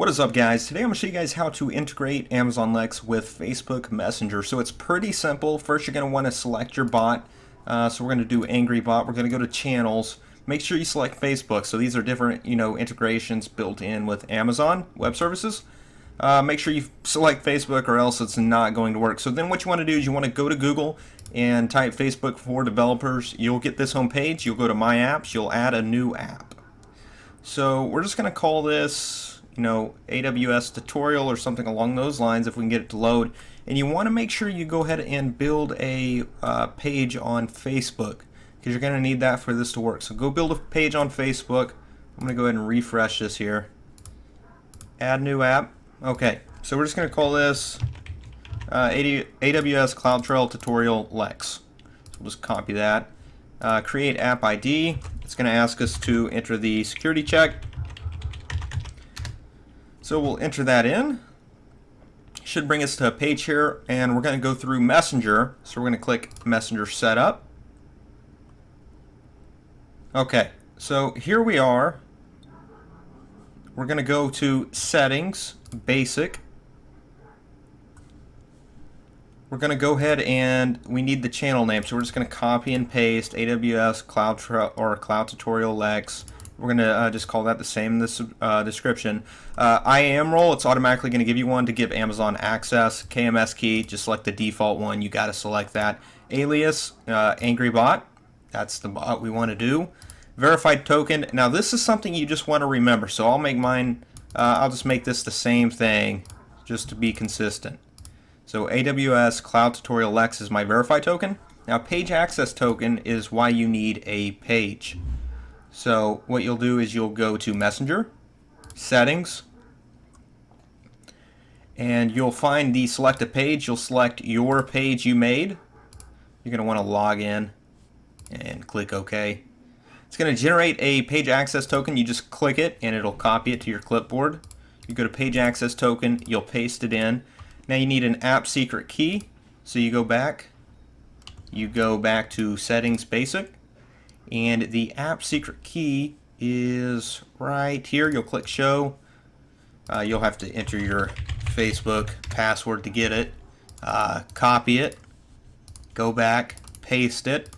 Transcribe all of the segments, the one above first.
What is up, guys? Today I'm going to show you guys how to integrate Amazon Lex with Facebook Messenger. So it's pretty simple. First, you're going to want to select your bot. So we're going to do Angry Bot. We're going to go to Channels. Make sure you select Facebook. So these are different, integrations built in with Amazon Web Services. Make sure you select Facebook or else it's not going to work. So then what you want to do is you want to go to Google and type Facebook for developers. You'll get this home page. You'll go to My Apps. You'll add a new app. So we're just going to call this AWS tutorial or something along those lines if we can get it to load. And you want to make sure you go ahead and build a page on Facebook because you're going to need that for this to work. So go build a page on Facebook. I'm going to go ahead and refresh this here. Add new app. Okay, so we're just going to call this AWS CloudTrail Tutorial Lex. So we'll just copy that. Create app ID. It's going to ask us to enter the security check. So we'll enter that in. Should bring us to a page here, and we're going to go through Messenger. So we're going to click Messenger Setup. Okay, so here we are. We're going to go to Settings, Basic. We're going to go ahead and we need the channel name, so we're just going to copy and paste AWS CloudTrail or Cloud Tutorial Lex. We're going to just call that the same in this description. IAM role, it's automatically going to give you one to give Amazon access. KMS key, just select the default one. You got to select that. Alias, Angry Bot, that's the bot we want to do. Verified token, now this is something you just want to remember. So I'll make mine, I'll just make this the same thing just to be consistent. So AWS Cloud Tutorial Lex is my verified token. Now page access token is why you need a page. So what you'll do is you'll go to Messenger, Settings, and you'll find the select a page. You'll select your page you made. You're going to want to log in and click OK. It's going to generate a page access token. You just click it and it'll copy it to your clipboard. You go to page access token, you'll paste it in. Now you need an app secret key. So you go back to Settings, Basic. And the app secret key is right here. You'll click show. You'll have to enter your Facebook password to get it. Copy it. Go back. Paste it.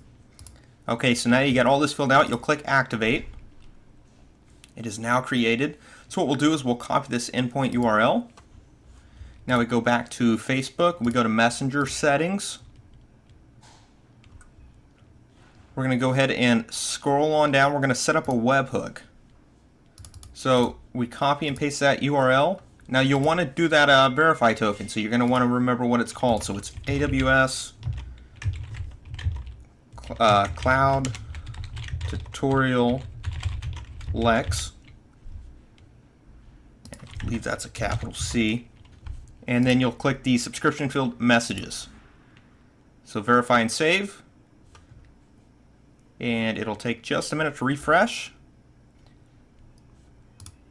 Okay, so now you got all this filled out. You'll click activate. It is now created. So what we'll do is we'll copy this endpoint URL. Now we go back to Facebook. We go to Messenger Settings. We're going to go ahead and scroll on down. We're going to set up a webhook. So we copy and paste that URL. Now you'll want to do that verify token. So you're going to want to remember what it's called. So it's AWS Cloud Tutorial Lex. I believe that's a capital C. And then you'll click the subscription field messages. So verify and save. And it'll take just a minute to refresh.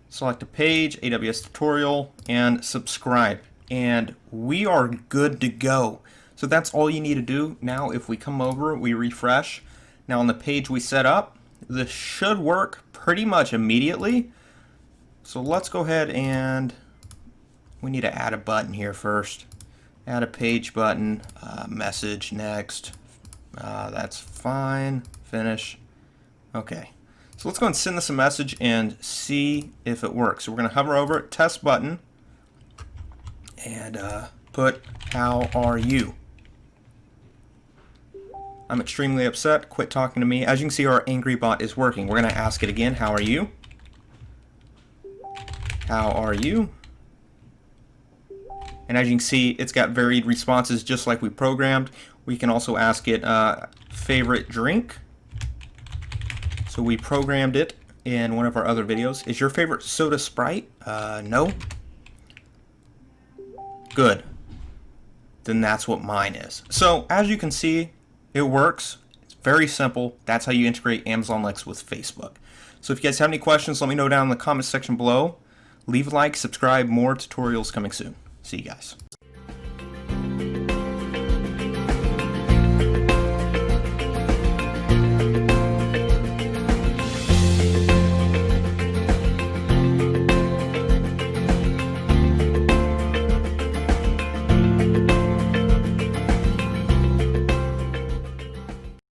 Select a page, AWS tutorial, and subscribe. And we are good to go. So that's all you need to do. Now if we come over, we refresh. Now on the page we set up, this should work pretty much immediately. So let's go ahead and we need to add a button here first. Add a page button, message, next. That's fine. Finish. Okay. So let's go and send this a message and see if it works. So we're going to hover over it, test button, and put how are you? I'm extremely upset. Quit talking to me. As you can see, our Angry Bot is working. We're going to ask it again. How are you? How are you? And as you can see, it's got varied responses just like we programmed. We can also ask it favorite drink. So we programmed it in one of our other videos. Is your favorite soda Sprite? No. Good. Then that's what mine is. So as you can see, it works. It's very simple. That's how you integrate Amazon Lex with Facebook. So if you guys have any questions, let me know down in the comments section below. Leave a like, subscribe, more tutorials coming soon. See you guys.